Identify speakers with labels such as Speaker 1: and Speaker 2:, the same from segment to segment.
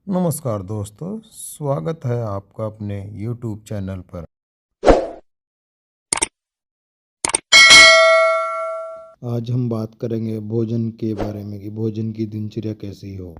Speaker 1: नमस्कार दोस्तों, स्वागत है आपका अपने YouTube चैनल पर। आज हम बात करेंगे भोजन के बारे में कि भोजन की दिनचर्या कैसी हो।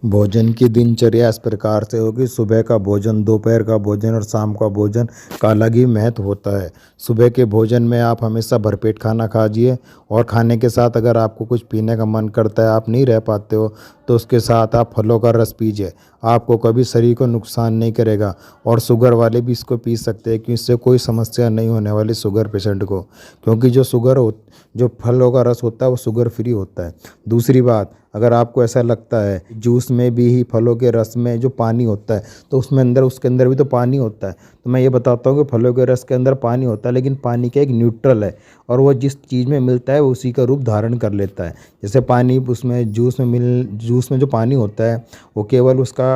Speaker 1: भोजन की दिनचर्या इस प्रकार से होगी। सुबह का भोजन, दोपहर का भोजन और शाम का भोजन का अलग ही महत्व होता है। सुबह के भोजन में आप हमेशा भरपेट खाना खाइए और खाने के साथ अगर आपको कुछ पीने का मन करता है, आप नहीं रह पाते हो, तो उसके साथ आप फलों का रस पीजिए। आपको कभी शरीर को नुकसान नहीं करेगा और शुगर वाले भी इसको पी सकते हैं कि इससे कोई समस्या नहीं होने वाली शुगर पेशेंट को, क्योंकि जो फलों का रस होता है वो शुगर फ्री होता है। दूसरी बात, अगर आपको ऐसा लगता है जूस में भी ही फलों के रस में जो पानी होता है तो उसके अंदर भी तो पानी होता है, तो मैं ये बताता हूँ कि फलों के रस के अंदर पानी होता है, लेकिन पानी का एक न्यूट्रल है और वो जिस चीज़ में मिलता है वो उसी का रूप धारण कर लेता है। जैसे पानी उसमें जूस में जो पानी होता है वो केवल उसका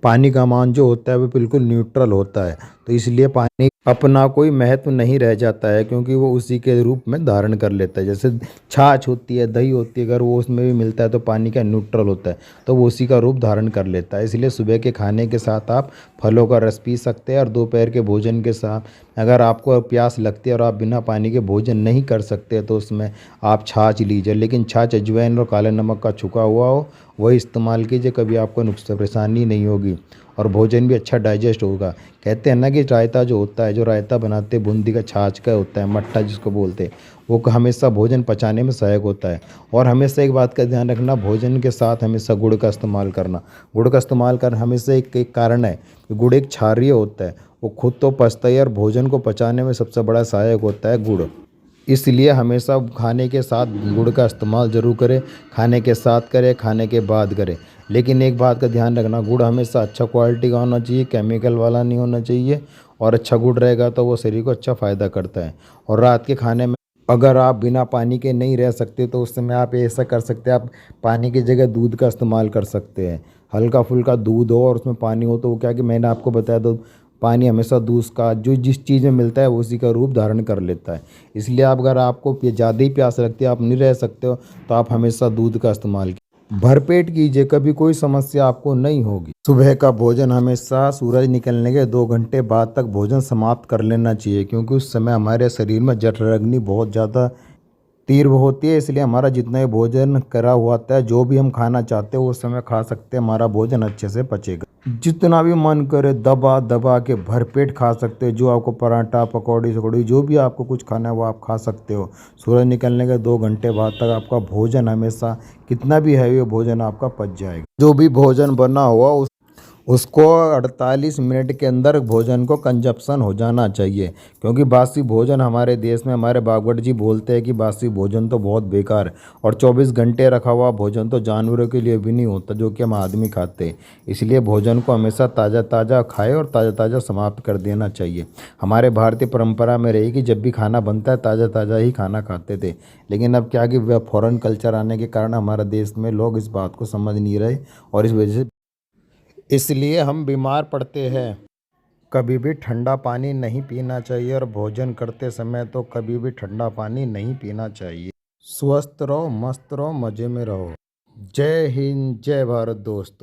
Speaker 1: पानी का मान जो होता है वो बिल्कुल न्यूट्रल होता है, तो इसलिए पानी अपना कोई महत्व नहीं रह जाता है, क्योंकि वो उसी के रूप में धारण कर लेता है। जैसे छाछ होती है, दही होती है, अगर वो उसमें भी मिलता है तो पानी का न्यूट्रल होता है, तो वो उसी का रूप धारण कर लेता है। इसलिए सुबह के खाने के साथ आप फलों का रस पी सकते हैं और दोपहर के भोजन के साथ अगर आपको प्यास लगती है और आप बिना पानी के भोजन नहीं कर सकते तो उसमें आप छाछ लीजिए, लेकिन छाछ अजवाइन और काले नमक का छुका हुआ हो वही इस्तेमाल कीजिए, कभी आपको नुकसान परेशानी नहीं होगी और भोजन भी अच्छा डाइजेस्ट होगा। कहते हैं ना कि रायता जो होता है, जो रायता बनाते हैं बूंदी का छाछ का होता है, मट्ठा जिसको बोलते हैं, वो हमेशा भोजन पचाने में सहायक होता है। और हमेशा एक बात का ध्यान रखना, भोजन के साथ हमेशा गुड़ का इस्तेमाल करना। गुड़ का इस्तेमाल कर हमेशा एक कारण है कि गुड़ एक क्षारीय होता है, वो खुद तो पचता है और भोजन को पचाने में सबसे बड़ा सहायक होता है गुड़। इसलिए हमेशा खाने के साथ गुड़ का इस्तेमाल ज़रूर करें। खाने के साथ करें, खाने के बाद करें, लेकिन एक बात का ध्यान रखना, गुड़ हमेशा अच्छा क्वालिटी का होना चाहिए, केमिकल वाला नहीं होना चाहिए। और अच्छा गुड़ रहेगा तो वो शरीर को अच्छा फ़ायदा करता है। और रात के खाने में अगर आप बिना पानी के नहीं रह सकते तो उस समय आप ऐसा कर सकते हैं, आप पानी की जगह दूध का इस्तेमाल कर सकते हैं। हल्का फुल्का दूध हो और उसमें पानी हो, तो वो क्या कि मैंने आपको बताया, तो पानी हमेशा दूध का जो जिस चीज़ में मिलता है वो उसी का रूप धारण कर लेता है। इसलिए आप अगर आपको ज़्यादा ही प्यास लगती है, आप नहीं रह सकते हो, तो आप हमेशा दूध का इस्तेमाल कीजिए। भरपेट कीजिए, कभी कोई समस्या आपको नहीं होगी। सुबह का भोजन हमेशा सूरज निकलने के 2 घंटे बाद तक भोजन समाप्त कर लेना चाहिए, क्योंकि उस समय हमारे शरीर में जठराग्नि बहुत ज़्यादा तीव्र होती है। इसलिए हमारा जितना भी भोजन करा हुआ होता है, जो भी हम खाना चाहते हैं उस समय खा सकते हैं, हमारा भोजन अच्छे से पचेगा। जितना भी मन करे दबा दबा के भरपेट खा सकते हो। जो आपको पराठा, पकौड़ी सकौड़ी जो भी आपको कुछ खाना है वो आप खा सकते हो। सूरज निकलने के 2 घंटे बाद तक आपका भोजन हमेशा कितना भी हैवी भोजन आपका पच जाएगा। जो भी भोजन बना हुआ उसको 48 मिनट के अंदर भोजन को कंजप्शन हो जाना चाहिए, क्योंकि बासी भोजन हमारे देश में हमारे बागवट जी बोलते हैं कि बासी भोजन तो बहुत बेकार है और 24 घंटे रखा हुआ भोजन तो जानवरों के लिए भी नहीं होता, जो कि हम आदमी खाते हैं। इसलिए भोजन को हमेशा ताज़ा ताज़ा खाए और ताज़ा ताज़ा समाप्त कर देना चाहिए। हमारे भारतीय परंपरा में रही कि जब भी खाना बनता है ताज़ा ताज़ा ही खाना खाते थे, लेकिन अब क्या कि फॉरेन कल्चर आने के कारण हमारे देश में लोग इस बात को समझ नहीं रहे और इस वजह से इसलिए हम बीमार पड़ते हैं। कभी भी ठंडा पानी नहीं पीना चाहिए और भोजन करते समय तो कभी भी ठंडा पानी नहीं पीना चाहिए। स्वस्थ रहो, मस्त रहो, मज़े में रहो। जय हिंद, जय भारत दोस्तों।